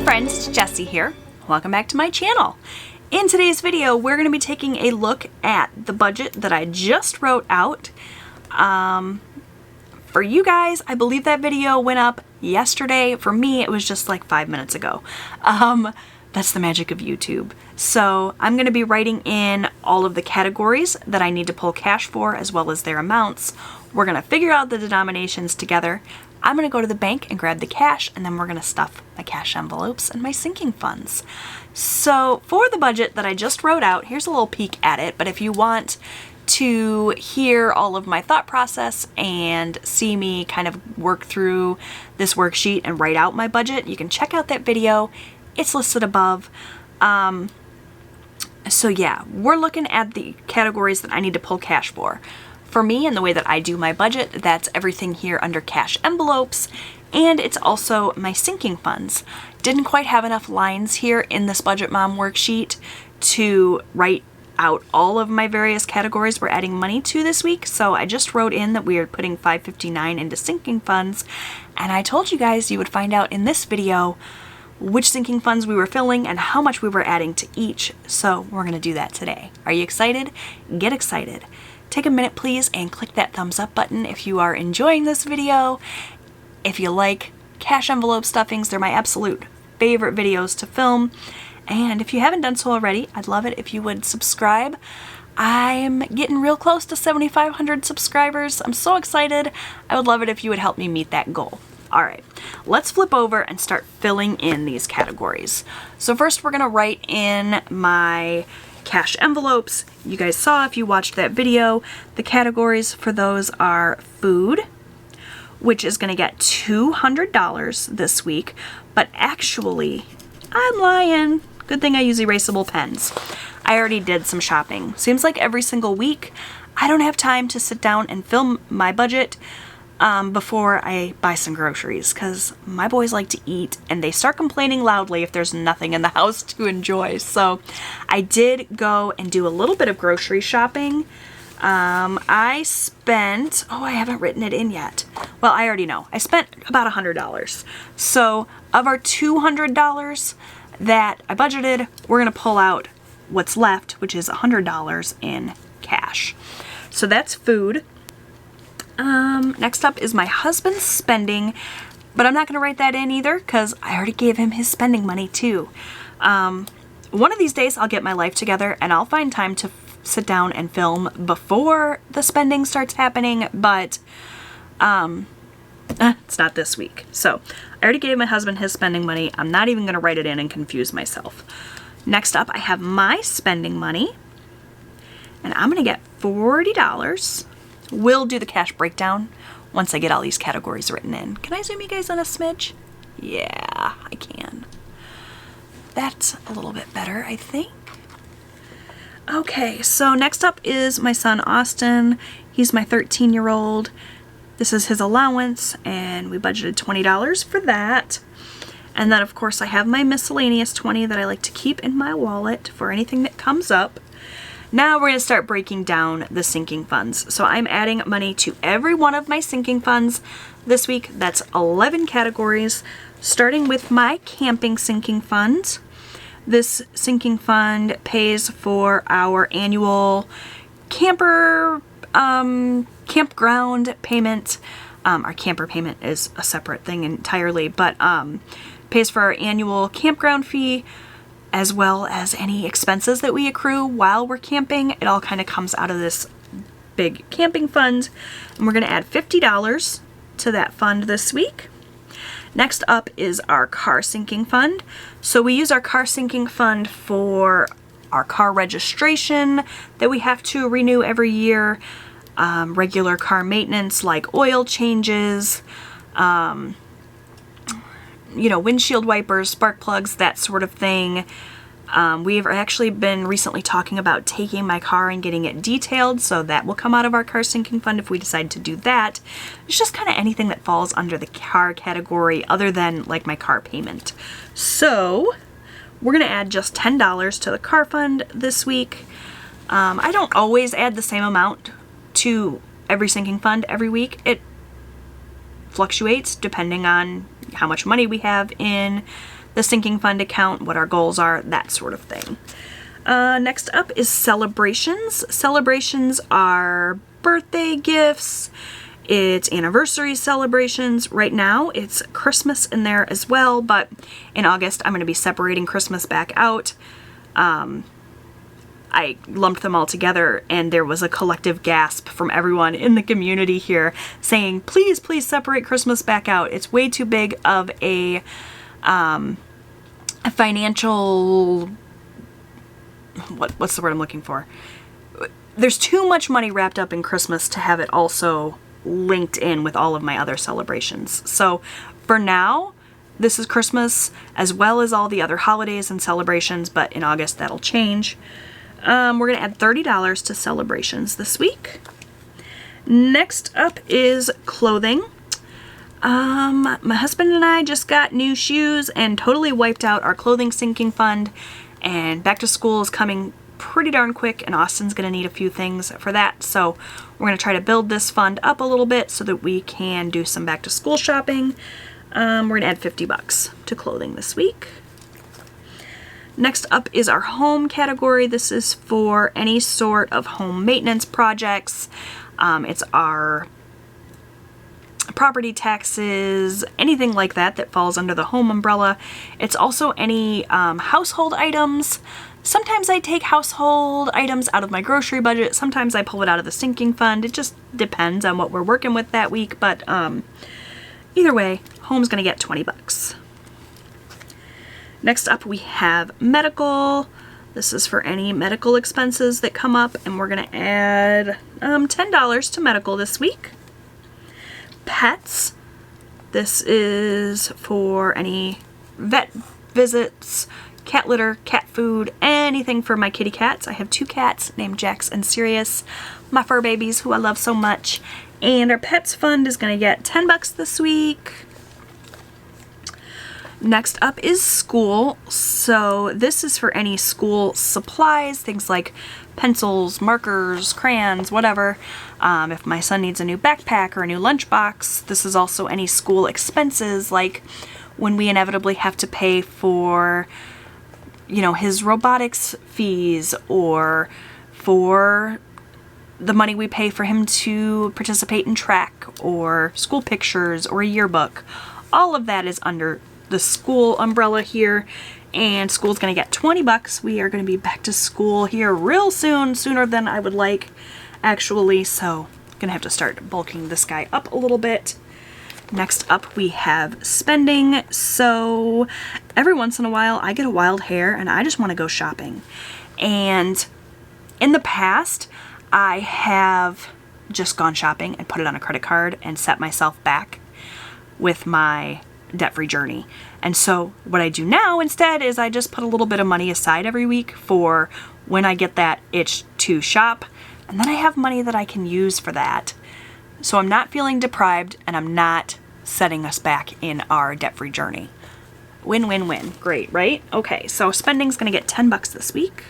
friends, it's Jessie here. Welcome back to my channel. In today's video, we're going to be taking a look at the budget that I just wrote out. For you guys, I believe that video went up yesterday. For me, it was just like 5 minutes ago. That's the magic of YouTube. So I'm going to be writing in all of the categories that I need to pull cash for, as well as their amounts. We're going to figure out the denominations together. I'm going to go to the bank and grab the cash, and then we're going to stuff my cash envelopes and my sinking funds. So for the budget that I just wrote out, here's a little peek at it, but if you want to hear all of my thought process and see me kind of work through this worksheet and write out my budget, you can check out that video. It's listed above. So yeah, we're looking at the categories that I need to pull cash for. For me, and the way that I do my budget, that's everything here under cash envelopes, and it's also my sinking funds. Didn't quite have enough lines here in this Budget Mom worksheet to write out all of my various categories we're adding money to this week, so I just wrote in that we are putting $559 into sinking funds, and I told you guys you would find out in this video which sinking funds we were filling and how much we were adding to each, so we're going to do that today. Are you excited? Get excited. Take a minute please and click that thumbs up button if you are enjoying this video. If you like cash envelope stuffings, they're my absolute favorite videos to film. And if you haven't done so already, I'd love it if you would subscribe. I'm getting real close to 7,500 subscribers. I'm so excited. I would love it if you would help me meet that goal. Alright, let's flip over and start filling in these categories. So first we're going to write in my cash envelopes. You guys saw if you watched that video, the categories for those are food, which is going to get $200 this week, but actually, I'm lying. Good thing I use erasable pens. I already did some shopping. Seems like every single week, I don't have time to sit down and film my budget before I buy some groceries, because my boys like to eat and they start complaining loudly if there's nothing in the house to enjoy. So I did go and do a little bit of grocery shopping. I spent, I haven't written it in yet. Well, I already know. I spent about $100. So of our $200 that I budgeted, we're going to pull out what's left, which is $100 in cash. So that's food. Next up is my husband's spending, but I'm not going to write that in either because I already gave him his spending money too. One of these days I'll get my life together and I'll find time to sit down and film before the spending starts happening, but it's not this week. So I already gave my husband his spending money. I'm not even going to write it in and confuse myself. Next up I have my spending money, and I'm going to get $40. We'll do the cash breakdown once I get all these categories written in. Can I zoom you guys in a smidge? Yeah, I can. That's a little bit better, I think. Okay, so next up is my son Austin. He's my 13-year-old. This is his allowance, and we budgeted $20 for that. And then, of course, I have my miscellaneous $20 that I like to keep in my wallet for anything that comes up. Now we're going to start breaking down the sinking funds. So I'm adding money to every one of my sinking funds this week. That's 11 categories, starting with my camping sinking fund. This sinking fund pays for our annual campground payment. Our camper payment is a separate thing entirely, but pays for our annual campground fee, as well as any expenses that we accrue while we're camping. It all kind of comes out of this big camping fund. And we're going to add $50 to that fund this week. Next up is our car sinking fund. So we use our car sinking fund for our car registration that we have to renew every year, regular car maintenance like oil changes, windshield wipers, spark plugs, that sort of thing. We've actually been recently talking about taking my car and getting it detailed, so that will come out of our car sinking fund if we decide to do that. It's just kind of anything that falls under the car category other than like my car payment. So we're going to add just $10 to the car fund this week. I don't always add the same amount to every sinking fund every week. It fluctuates depending on how much money we have in the sinking fund account, what our goals are, that sort of thing. Next up is celebrations. Celebrations are birthday gifts, it's anniversary celebrations. Right now it's Christmas in there as well, but in August I'm going to be separating Christmas back out. I lumped them all together and there was a collective gasp from everyone in the community here saying, please, please separate Christmas back out. It's way too big of a financial, what's the word I'm looking for? There's too much money wrapped up in Christmas to have it also linked in with all of my other celebrations. So for now, this is Christmas as well as all the other holidays and celebrations, but in August that'll change. We're going to add $30 to celebrations this week. Next up is clothing. My husband and I just got new shoes and totally wiped out our clothing sinking fund, and back to school is coming pretty darn quick and Austin's going to need a few things for that. So we're going to try to build this fund up a little bit so that we can do some back to school shopping. We're going to add $50 to clothing this week. Next up is our home category. This is for any sort of home maintenance projects. It's our property taxes, anything like that that falls under the home umbrella. It's also any household items. Sometimes I take household items out of my grocery budget. Sometimes I pull it out of the sinking fund. It just depends on what we're working with that week. But either way, home's going to get $20. Next up we have medical. This is for any medical expenses that come up, and we're going to add $10 to medical this week. Pets. This is for any vet visits, cat litter, cat food, anything for my kitty cats. I have 2 cats named Jax and Sirius, my fur babies who I love so much. And our pets fund is going to get $10 this week. Next up is school. So this is for any school supplies, things like pencils, markers, crayons, whatever. If my son needs a new backpack or a new lunchbox, this is also any school expenses, like when we inevitably have to pay for, you know, his robotics fees, or for the money we pay for him to participate in track or school pictures or a yearbook. All of that is under the school umbrella here, and school's gonna get $20. We are gonna be back to school here real soon, sooner than I would like actually, so I'm gonna have to start bulking this guy up a little bit. Next up we have spending. So every once in a while I get a wild hair and I just want to go shopping, and in the past I have just gone shopping and put it on a credit card and set myself back with my debt-free journey. And so what I do now instead is I just put a little bit of money aside every week for when I get that itch to shop, and then I have money that I can use for that. So I'm not feeling deprived and I'm not setting us back in our debt-free journey. Win, win, win. Great, right? Okay, so spending's gonna get $10 this week.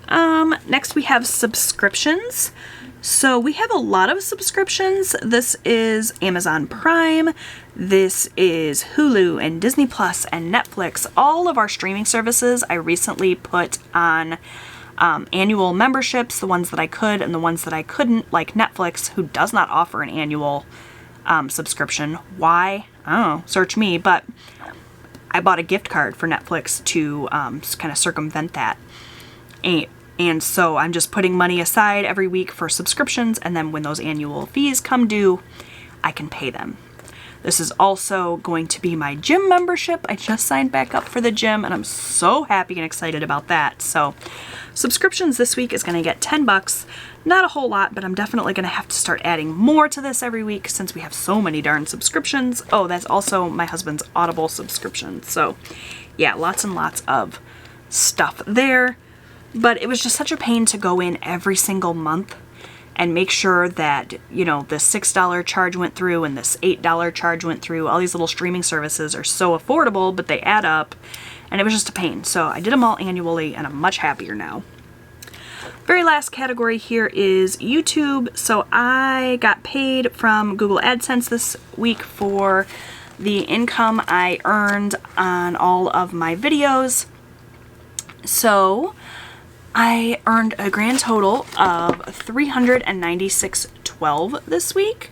Next we have subscriptions. So we have a lot of subscriptions. This is Amazon Prime, this is Hulu and Disney Plus and Netflix. All of our streaming services I recently put on annual memberships, the ones that I could and the ones that I couldn't, like Netflix, who does not offer an annual subscription. Why? I don't know, search me, but I bought a gift card for Netflix to kind of circumvent that. And so I'm just putting money aside every week for subscriptions, and then when those annual fees come due, I can pay them. This is also going to be my gym membership. I just signed back up for the gym and I'm so happy and excited about that. So subscriptions this week is going to get $10. Not a whole lot, but I'm definitely going to have to start adding more to this every week since we have so many darn subscriptions. Oh, that's also my husband's Audible subscription. So yeah, lots and lots of stuff there. But it was just such a pain to go in every single month and make sure that, you know, this $6 charge went through and this $8 charge went through. All these little streaming services are so affordable, but they add up, and it was just a pain. So I did them all annually and I'm much happier now. Very last category here is YouTube. So I got paid from Google AdSense this week for the income I earned on all of my videos. So I earned a grand total of $396.12 this week,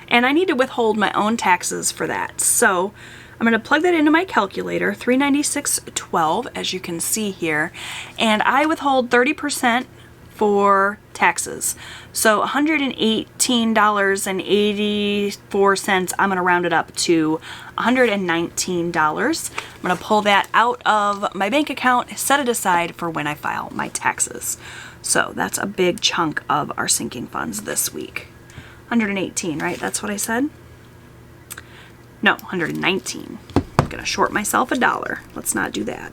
and I need to withhold my own taxes for that. So I'm going to plug that into my calculator, $396.12, as you can see here, and I withhold 30% for taxes. So $118.84, I'm going to round it up to $119. I'm going to pull that out of my bank account, set it aside for when I file my taxes. So that's a big chunk of our sinking funds this week. 118, right? That's what I said? No, 119. I'm going to short myself $1. Let's not do that.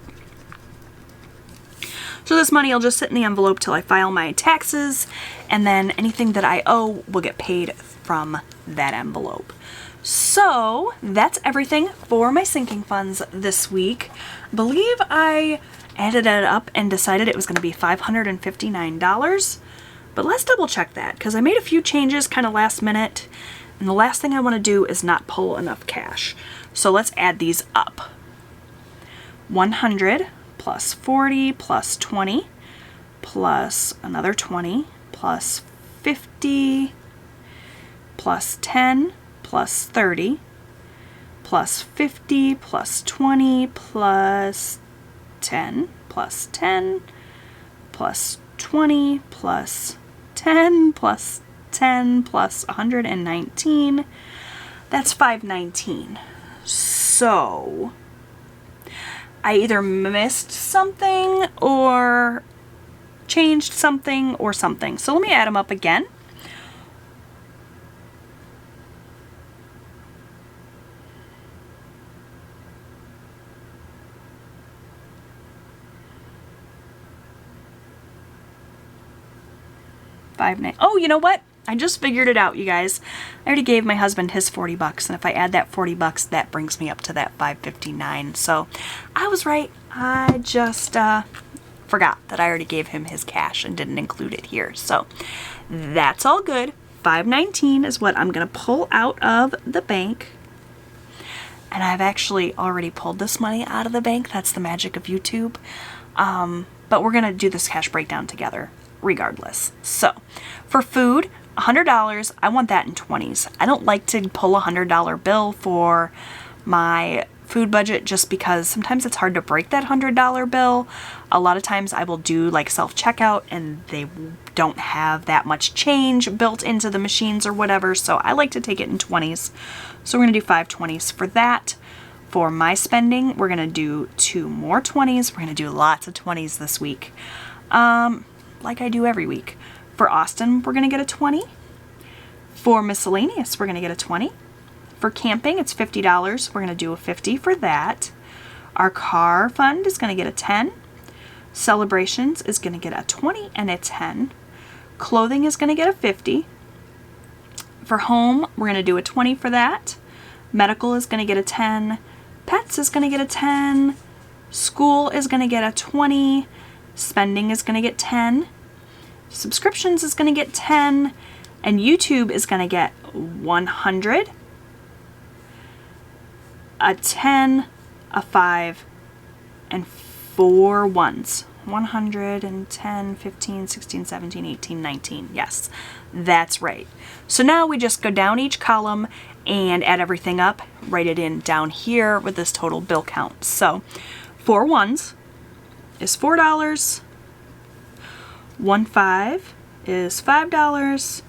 So this money will just sit in the envelope till I file my taxes, and then anything that I owe will get paid from that envelope. So that's everything for my sinking funds this week. I believe I added it up and decided it was going to be $559, but let's double check that because I made a few changes kind of last minute, and the last thing I want to do is not pull enough cash. So let's add these up. 100 plus 40 plus 20 plus another 20 plus 50 plus 10 plus 30 plus 50 plus 20 plus 10 plus 10 plus 20 plus 10 plus 10 plus 119. That's 519. So I either missed something or changed something or something. So let me add them up again. Oh, you know what? I just figured it out, you guys. I already gave my husband his 40 bucks, and if I add that 40 bucks, that brings me up to that 559. So I was right. I just forgot that I already gave him his cash and didn't include it here. So that's all good. 519 is what I'm going to pull out of the bank. And I've actually already pulled this money out of the bank. That's the magic of YouTube. But we're going to do this cash breakdown together regardless. So for food, $100, I want that in 20s. I don't like to pull a $100 bill for my food budget just because sometimes it's hard to break that $100 bill. A lot of times I will do like self-checkout and they don't have that much change built into the machines or whatever, so I like to take it in 20s. So we're going to do 5 20s for that. For my spending, we're going to do 2 more 20s. We're going to do lots of 20s this week, like I do every week. For Austin, we're going to get a 20. For miscellaneous, we're going to get a 20. For camping, it's $50. We're going to do a 50 for that. Our car fund is going to get a 10. Celebrations is going to get a 20 and a 10. Clothing is going to get a 50. For home, we're going to do a 20 for that. Medical is going to get a 10. Pets is going to get a 10. School is going to get a 20. Spending is going to get 10. Subscriptions is going to get 10. And YouTube is going to get 100. A 10, a 5, and 4 ones. 110, 15, 16, 17, 18, 19. Yes, that's right. So now we just go down each column and add everything up, write it in down here with this total bill count. So 4 ones is $4. 1 5 is $5.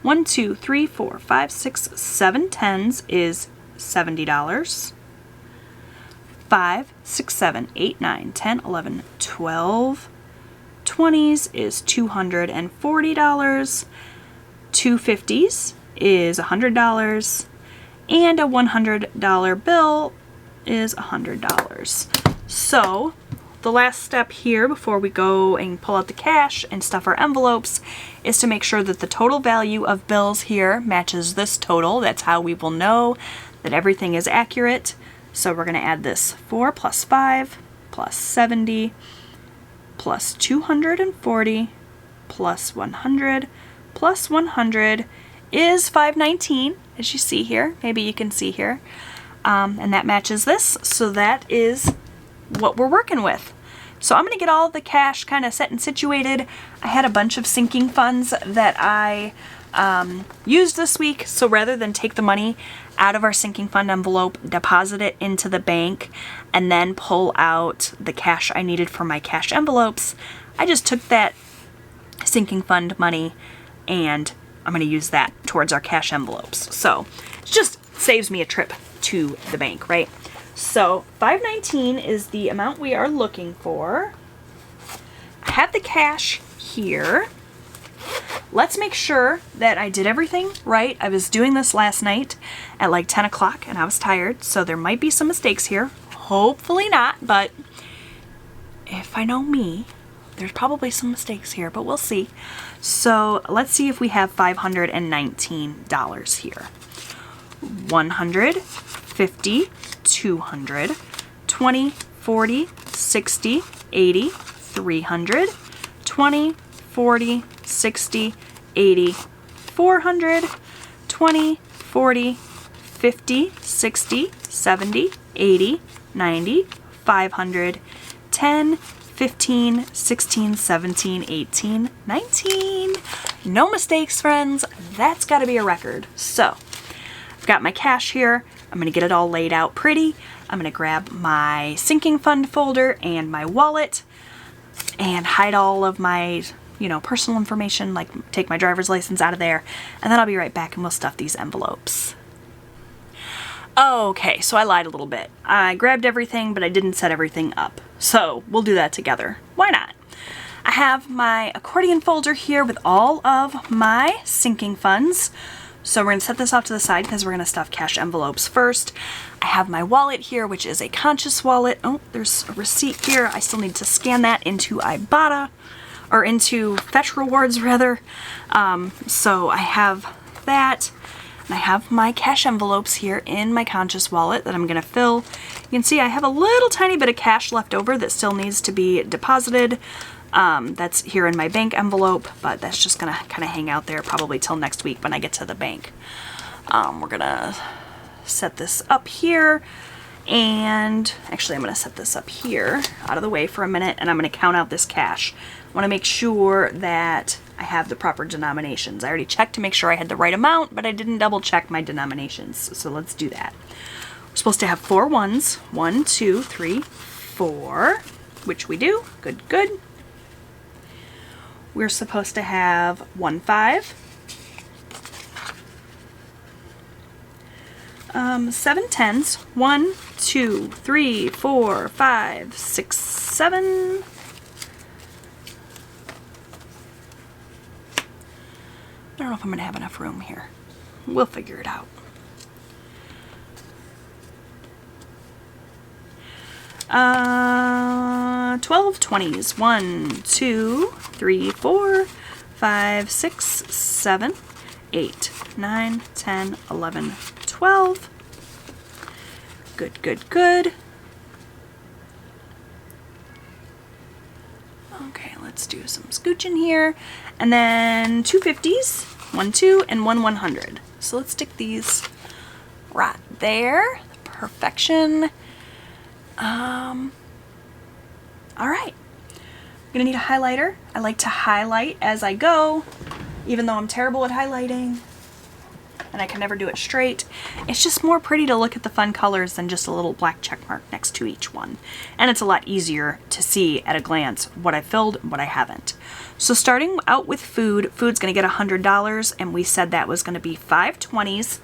1 2 3 4 5 6 7 tens is $70. 5 6 7 8 9 10 11 12 20s is $240. 2 50s is $100, and a $100 bill is $100. So the last step here before we go and pull out the cash and stuff our envelopes is to make sure that the total value of bills here matches this total. That's how we will know that everything is accurate. So we're going to add this 4 plus 5 plus 70 plus 240 plus 100 plus 100 is 519. as you see here. Maybe you can see here. And that matches this, so that is what we're working with. So I'm going to get all the cash kind of set and situated. I had a bunch of sinking funds that I used this week, so rather than take the money out of our sinking fund envelope, deposit it into the bank, and then pull out the cash I needed for my cash envelopes, I just took that sinking fund money and I'm going to use that towards our cash envelopes. So it just saves me a trip to the bank, right? So $519 is the amount we are looking for. I have the cash here. Let's make sure that I did everything right. I was doing this last night at like 10 o'clock and I was tired, so there might be some mistakes here. Hopefully not, but if I know me, there's probably some mistakes here, but we'll see. So let's see if we have $519 here. 100, 50, 200, 20, 40, 60, 80, 300, 20, 40, 60, 80, 400, 20, 40, 50, 60, 70, 80, 90, 500, 10, 15, 16, 17, 18, 19. No mistakes, friends. That's got to be a record. So I've got my cash here. I'm going to get it all laid out pretty. I'm going to grab my sinking fund folder and my wallet and hide all of my, personal information, like take my driver's license out of there, and then I'll be right back and we'll stuff these envelopes. Okay, so I lied a little bit. I grabbed everything, but I didn't set everything up. So we'll do that together. Why not? I have my accordion folder here with all of my sinking funds. So we're going to set this off to the side because we're going to stuff cash envelopes first. I have my wallet here, which is a conscious wallet. Oh, there's a receipt here. I still need to scan that into Ibotta, or into Fetch Rewards rather. So I have that. And I have my cash envelopes here in my conscious wallet that I'm going to fill. You can see I have a little tiny bit of cash left over that still needs to be deposited. That's here in my bank envelope, but that's just going to kind of hang out there probably till next week when I get to the bank. We're going to set this up here, and actually I'm going to set this up here out of the way for a minute, and I'm going to count out this cash. I want to make sure that I have the proper denominations. I already checked to make sure I had the right amount, but I didn't double check my denominations, so let's do that. We're supposed to have 4 ones. 1, 2, 3, 4, which we do. Good, good. We're supposed to have 1 5, 7 10s, 1, 2, 3, 4, 5, 6, 7. I don't know if I'm going to have enough room here. We'll figure it out. 12 20s. 1, 2, 3, 4, 5, 6, 7, 8, 9, 10, 11, 12. Good, good, good. Okay, let's do some scooching here. And then 2 50s, 1 2, and 1 100. So let's stick these right there. Perfection. All right. I'm gonna need a highlighter. I like to highlight as I go, even though I'm terrible at highlighting and I can never do it straight. It's just more pretty to look at the fun colors than just a little black check mark next to each one. And it's a lot easier to see at a glance what I filled and what I haven't. So starting out with food's gonna get $100, and we said that was gonna be 5 20s.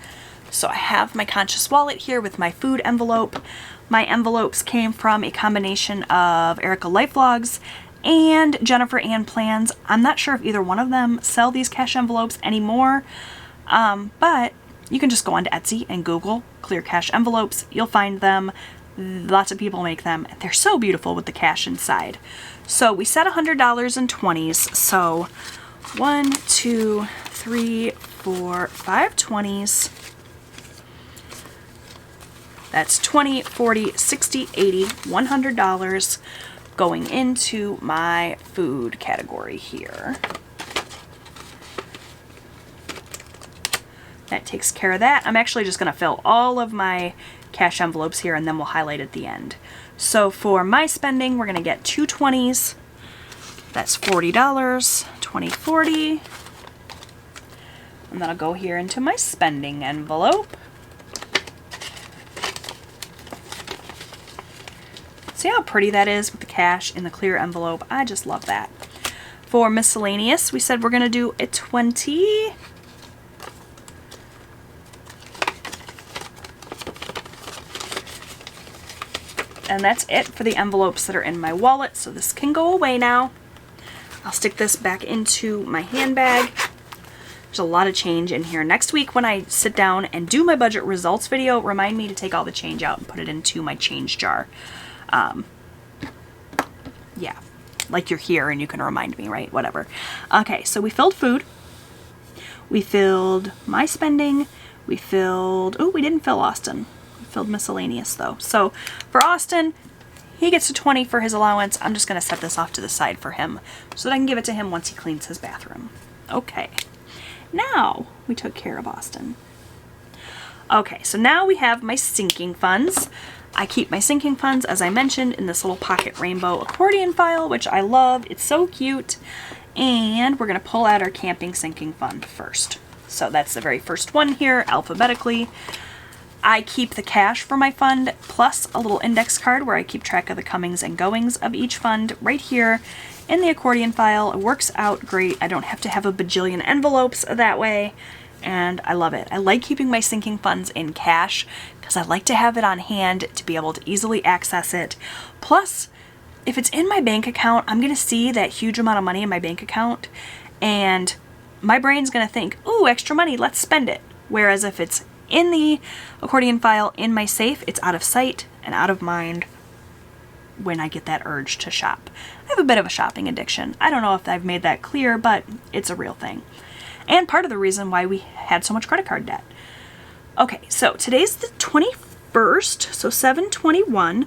So I have my conscious wallet here with my food envelope. My envelopes came from a combination of Erica Life Vlogs and Jennifer Ann Plans. I'm not sure if either one of them sell these cash envelopes anymore, but you can just go onto Etsy and Google clear cash envelopes. You'll find them. Lots of people make them. They're so beautiful with the cash inside. So we set $100 in 20s. So 1, 2, 3, 4, 5 20s. That's 20, 40, 60, 80, $100 going into my food category here. That takes care of that. I'm actually just going to fill all of my cash envelopes here and then we'll highlight at the end. So for my spending, we're going to get 2 20s. That's $40, 20/40. And then I'll go here into my spending envelope. See how pretty that is with the cash in the clear envelope? I just love that. For miscellaneous, we said we're going to do a 20. And that's it for the envelopes that are in my wallet, so this can go away now. I'll stick this back into my handbag. There's a lot of change in here. Next week when I sit down and do my budget results video, remind me to take all the change out and put it into my change jar. Yeah, like you're here and you can remind me, right? Whatever. Okay, so we filled food. We filled my spending. We filled, oh, we didn't fill Austin. We filled miscellaneous though. So for Austin, he gets a 20 for his allowance. I'm just going to set this off to the side for him so that I can give it to him once he cleans his bathroom. Okay, now we took care of Austin. Okay, so now we have my sinking funds. I keep my sinking funds, as I mentioned, in this little pocket rainbow accordion file, which I love. It's so cute. And we're going to pull out our camping sinking fund first. So that's the very first one here, alphabetically. I keep the cash for my fund, plus a little index card where I keep track of the comings and goings of each fund right here in the accordion file. It works out great. I don't have to have a bajillion envelopes that way. And I love it. I like keeping my sinking funds in cash because I like to have it on hand to be able to easily access it. Plus, if it's in my bank account, I'm going to see that huge amount of money in my bank account and my brain's going to think, ooh, extra money, let's spend it. Whereas if it's in the accordion file in my safe, it's out of sight and out of mind when I get that urge to shop. I have a bit of a shopping addiction. I don't know if I've made that clear, but it's a real thing. And part of the reason why we had so much credit card debt. Okay, so today's the 21st, so 7/21.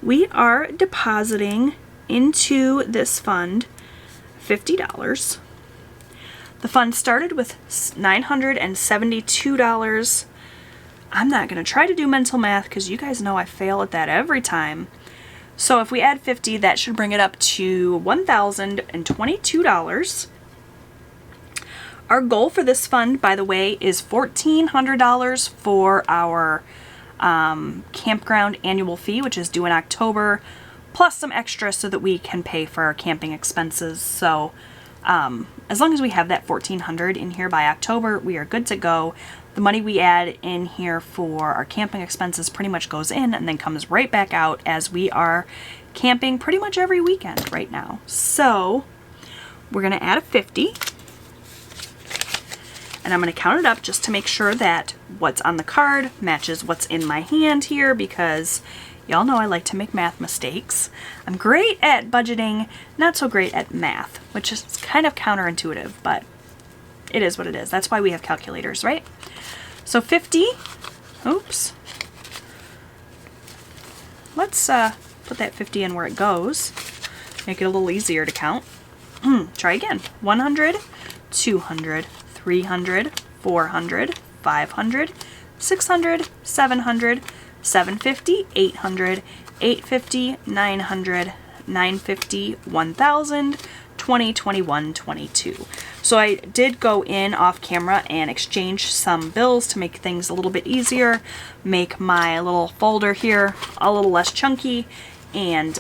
We are depositing into this fund $50. The fund started with $972. I'm not going to try to do mental math because you guys know I fail at that every time. So if we add 50, that should bring it up to $1,022. Our goal for this fund, by the way, is $1,400 for our campground annual fee, which is due in October, plus some extra so that we can pay for our camping expenses. So as long as we have that $1,400 in here by October, we are good to go. The money we add in here for our camping expenses pretty much goes in and then comes right back out as we are camping pretty much every weekend right now. So we're going to add a 50. And I'm going to count it up just to make sure that what's on the card matches what's in my hand here because y'all know I like to make math mistakes. I'm great at budgeting, not so great at math, which is kind of counterintuitive, but it is what it is. That's why we have calculators, right? So 50, oops. Let's put that 50 in where it goes. Make it a little easier to count. Try again. 100, 200, 300, 400, 500, 600, 700, 750, 800, 850, 900, 950, 1000, 20, 21, 22. So I did go in off camera and exchange some bills to make things a little bit easier, make my little folder here a little less chunky, and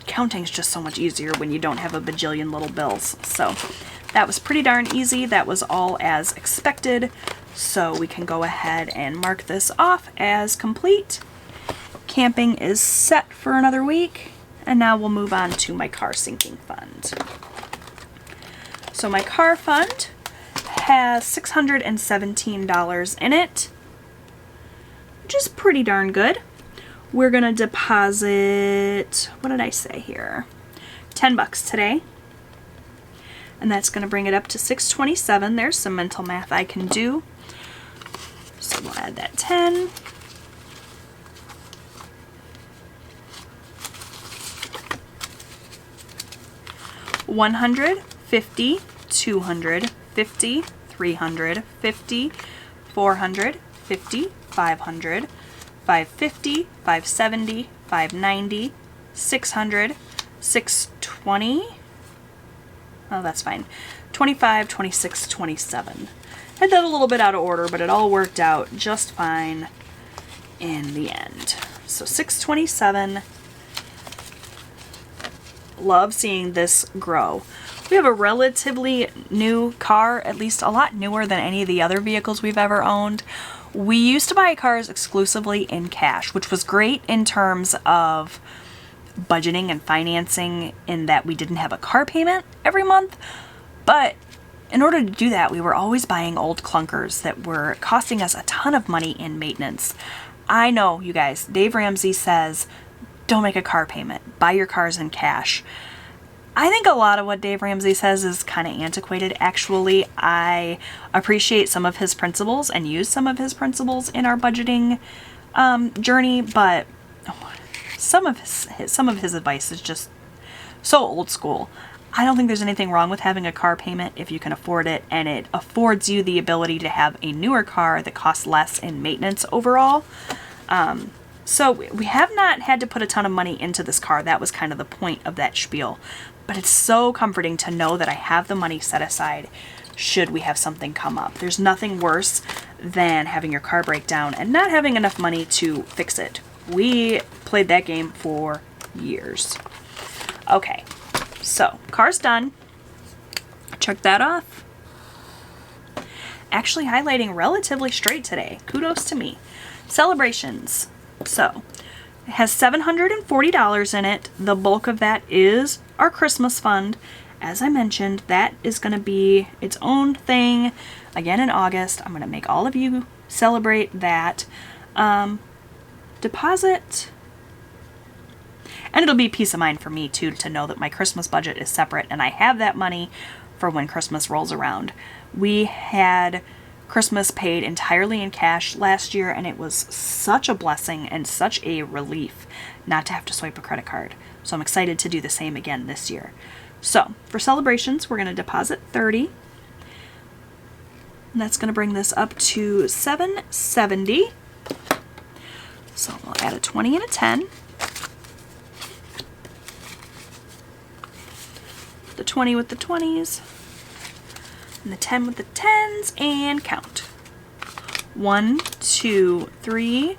counting is just so much easier when you don't have a bajillion little bills. So that was pretty darn easy. That was all as expected. So we can go ahead and mark this off as complete. Camping is set for another week. And now we'll move on to my car sinking fund. So my car fund has $617 in it, which is pretty darn good. We're going to deposit, what did I say here? $10 today. And that's going to bring it up to $627. There's some mental math I can do. So we'll add that 10. $100, $50, $200, $50, $300, $50, 400, 50, 500, 550, 570, 590, 600, 620. Oh, that's fine. 25, 26, 27. Had that a little bit out of order, but it all worked out just fine in the end. So 627. Love seeing this grow. We have a relatively new car, at least a lot newer than any of the other vehicles we've ever owned. We used to buy cars exclusively in cash, which was great in terms of budgeting and financing, in that we didn't have a car payment every month. But in order to do that, we were always buying old clunkers that were costing us a ton of money in maintenance. I know, you guys, Dave Ramsey says, don't make a car payment. Buy your cars in cash. I think a lot of what Dave Ramsey says is kind of antiquated, actually. I appreciate some of his principles and use some of his principles in our budgeting journey, but some of his advice is just so old school. I don't think there's anything wrong with having a car payment if you can afford it, and it affords you the ability to have a newer car that costs less in maintenance overall. So we have not had to put a ton of money into this car. That was kind of the point of that spiel. But it's so comforting to know that I have the money set aside should we have something come up. There's nothing worse than having your car break down and not having enough money to fix it. We played that game for years. Okay, so car's done. Check that off. Actually highlighting relatively straight today. Kudos to me. Celebrations. So it has $740 in it. The bulk of that is our Christmas fund. As I mentioned, that is going to be its own thing again in August. I'm going to make all of you celebrate that. Deposit. And it'll be peace of mind for me too to know that my Christmas budget is separate and I have that money for when Christmas rolls around. We had Christmas paid entirely in cash last year, and it was such a blessing and such a relief not to have to swipe a credit card. So I'm excited to do the same again this year. So for celebrations, we're going to deposit $30. And that's going to bring this up to $770. So we'll add a 20 and a 10. The 20 with the 20s. And the 10 with the 10s, and count. 1, 2, 3,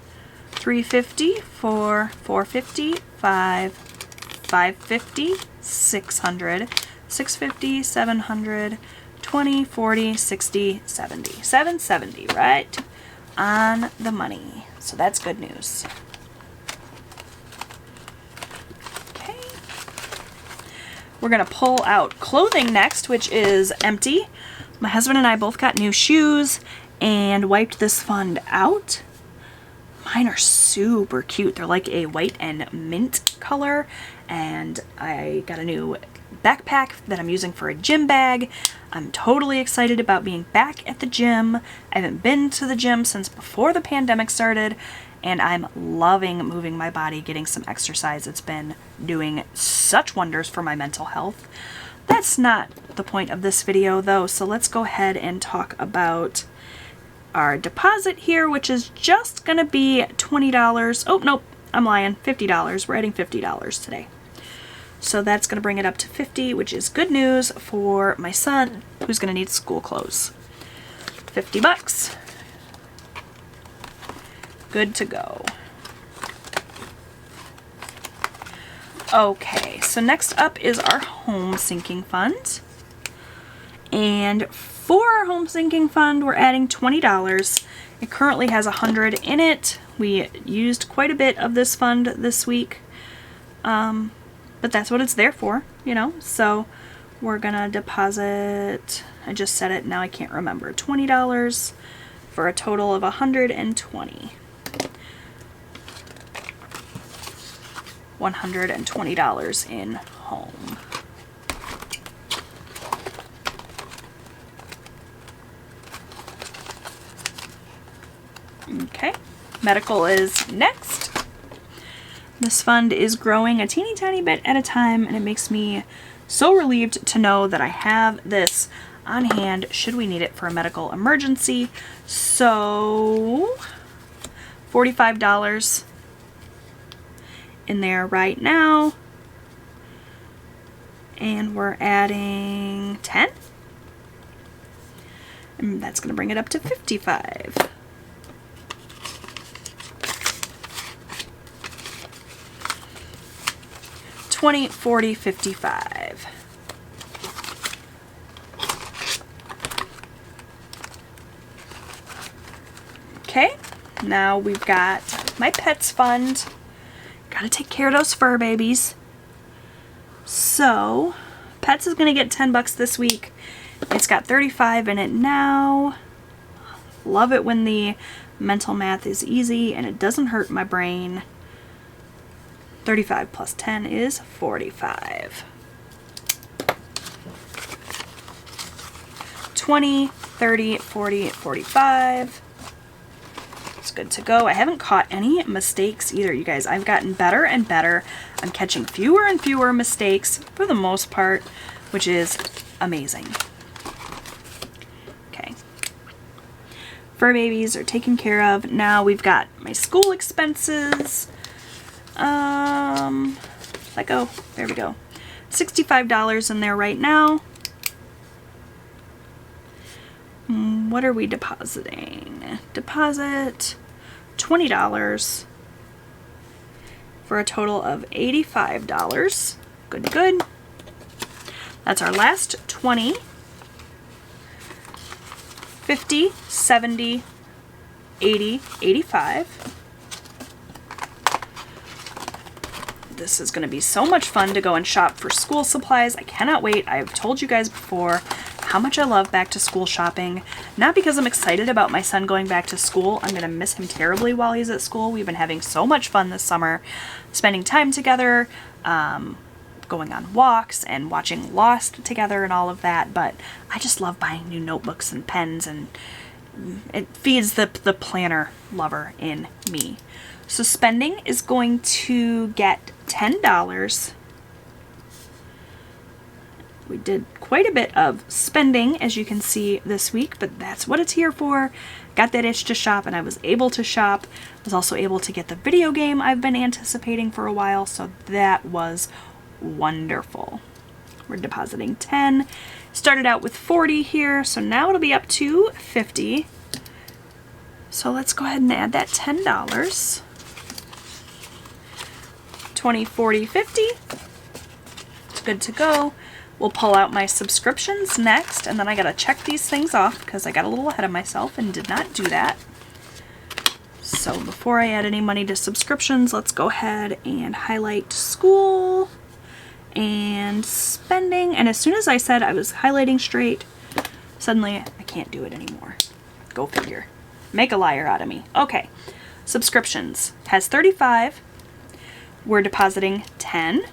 350, 4, 450, 5, 550, 600, 650, 700, 20, 40, 60, 70. 770, right on the money. So that's good news. Okay. We're going to pull out clothing next, which is empty. My husband and I both got new shoes and wiped this fund out. Mine are super cute. They're like a white and mint color. And I got a new backpack that I'm using for a gym bag. I'm totally excited about being back at the gym. I haven't been to the gym since before the pandemic started. And I'm loving moving my body, getting some exercise. It's been doing such wonders for my mental health. That's not the point of this video though, so let's go ahead and talk about our deposit here, which is just gonna be $20. Oh, nope, I'm lying, $50. We're adding $50 today. So that's gonna bring it up to $50, which is good news for my son, who's gonna need school clothes. $50. Good to go. Okay, so next up is our home sinking fund. And for our home sinking fund, we're adding $20. It currently has $100 in it. We used quite a bit of this fund this week. But that's what it's there for, you know. So we're gonna deposit, I just said it, now I can't remember, $20 for a total of $120. $120 in home. Okay, medical is next. This fund is growing a teeny tiny bit at a time, and it makes me so relieved to know that I have this on hand should we need it for a medical emergency. So $45 in there right now. And we're adding 10. And that's going to bring it up to 55. $20, $40, $55. Okay, now we've got my pets fund. Gotta take care of those fur babies. So, pets is gonna get 10 bucks this week. It's got 35 in it now. Love it when the mental math is easy and it doesn't hurt my brain. 35 plus 10 is 45. 20, 30, 40, 45. It's good to go. I haven't caught any mistakes either, you guys. I've gotten better and better. I'm catching fewer and fewer mistakes for the most part, which is amazing. Okay. Fur babies are taken care of. Now we've got my school expenses. Let go. There we go. $65 in there right now. What are we depositing? Deposit $20 for a total of $85. Good, good. That's our last 20. 50, 70, 80, 85. This is going to be so much fun to go and shop for school supplies. I cannot wait. I've told you guys before how much I love back to school shopping. Not because I'm excited about my son going back to school. I'm going to miss him terribly while he's at school. We've been having so much fun this summer, spending time together, going on walks and watching Lost together and all of that. But I just love buying new notebooks and pens, and it feeds the planner lover in me. So spending is going to get $10. We did quite a bit of spending, as you can see this week, but that's what it's here for. Got that itch to shop, and I was able to shop. I was also able to get the video game I've been anticipating for a while, so that was wonderful. We're depositing 10. Started out with 40 here, so now it'll be up to 50. So let's go ahead and add that $10. 20, 40, 50. It's good to go. We'll pull out my subscriptions next, and then I gotta check these things off because I got a little ahead of myself and did not do that. So before I add any money to subscriptions, let's go ahead and highlight school and spending. And as soon as I said I was highlighting straight, suddenly I can't do it anymore. Go figure. Make a liar out of me. Okay, subscriptions has 35. We're depositing 10.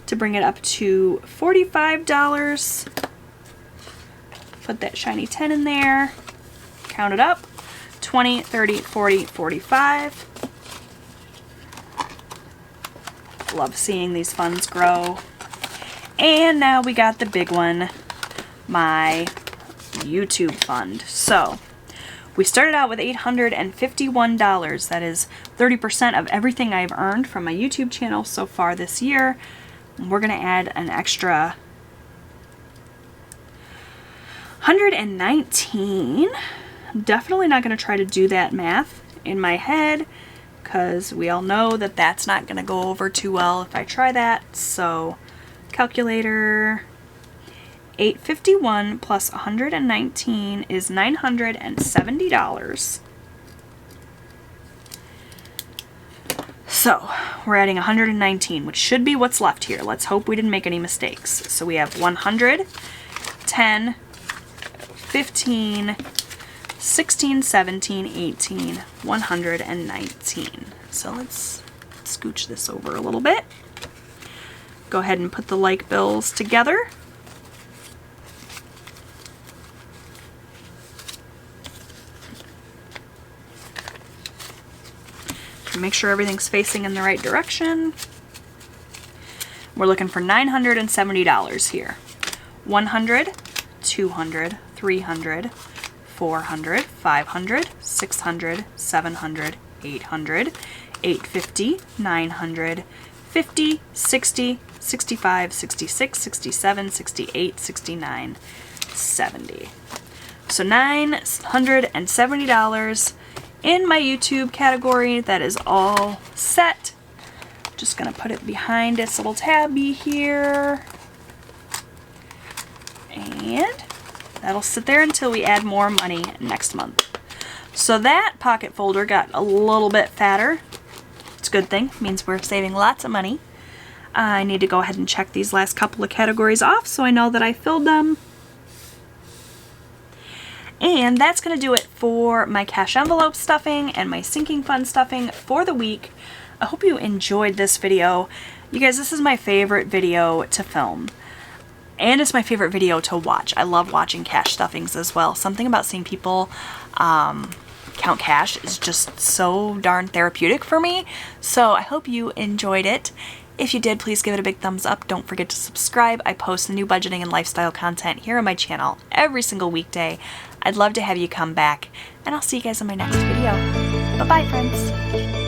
To bring it up to $45. Put that shiny 10 in there. Count it up. 20, 30, 40, 45. Love seeing these funds grow. And now we got the big one, my YouTube fund. So we started out with $851. That is 30% of everything I've earned from my YouTube channel so far this year. We're going to add an extra $119. Definitely not going to try to do that math in my head because we all know that that's not going to go over too well if I try that. So calculator, 851 plus 119 is $970. So we're adding 119, which should be what's left here. Let's hope we didn't make any mistakes. So we have 100, 10, 15, 16, 17, 18, 119. So let's scooch this over a little bit. Go ahead and put the like bills together. Make sure everything's facing in the right direction. We're looking for $970 here. 100, 200, 300, 400, 500, 600, 700, 800, 850, 900, 50, 60, 65, 66, 67, 68, 69, 70. So $970 in my YouTube category. That is all set. Just gonna put it behind its little tabby here. And that'll sit there until we add more money next month. So that pocket folder got a little bit fatter. It's a good thing, means we're saving lots of money. I need to go ahead and check these last couple of categories off so I know that I filled them. And that's going to do it for my cash envelope stuffing and my sinking fund stuffing for the week. I hope you enjoyed this video. You guys, this is my favorite video to film. And it's my favorite video to watch. I love watching cash stuffings as well. Something about seeing people count cash is just so darn therapeutic for me. So I hope you enjoyed it. If you did, please give it a big thumbs up. Don't forget to subscribe. I post new budgeting and lifestyle content here on my channel every single weekday. I'd love to have you come back, and I'll see you guys in my next video. Bye-bye, friends.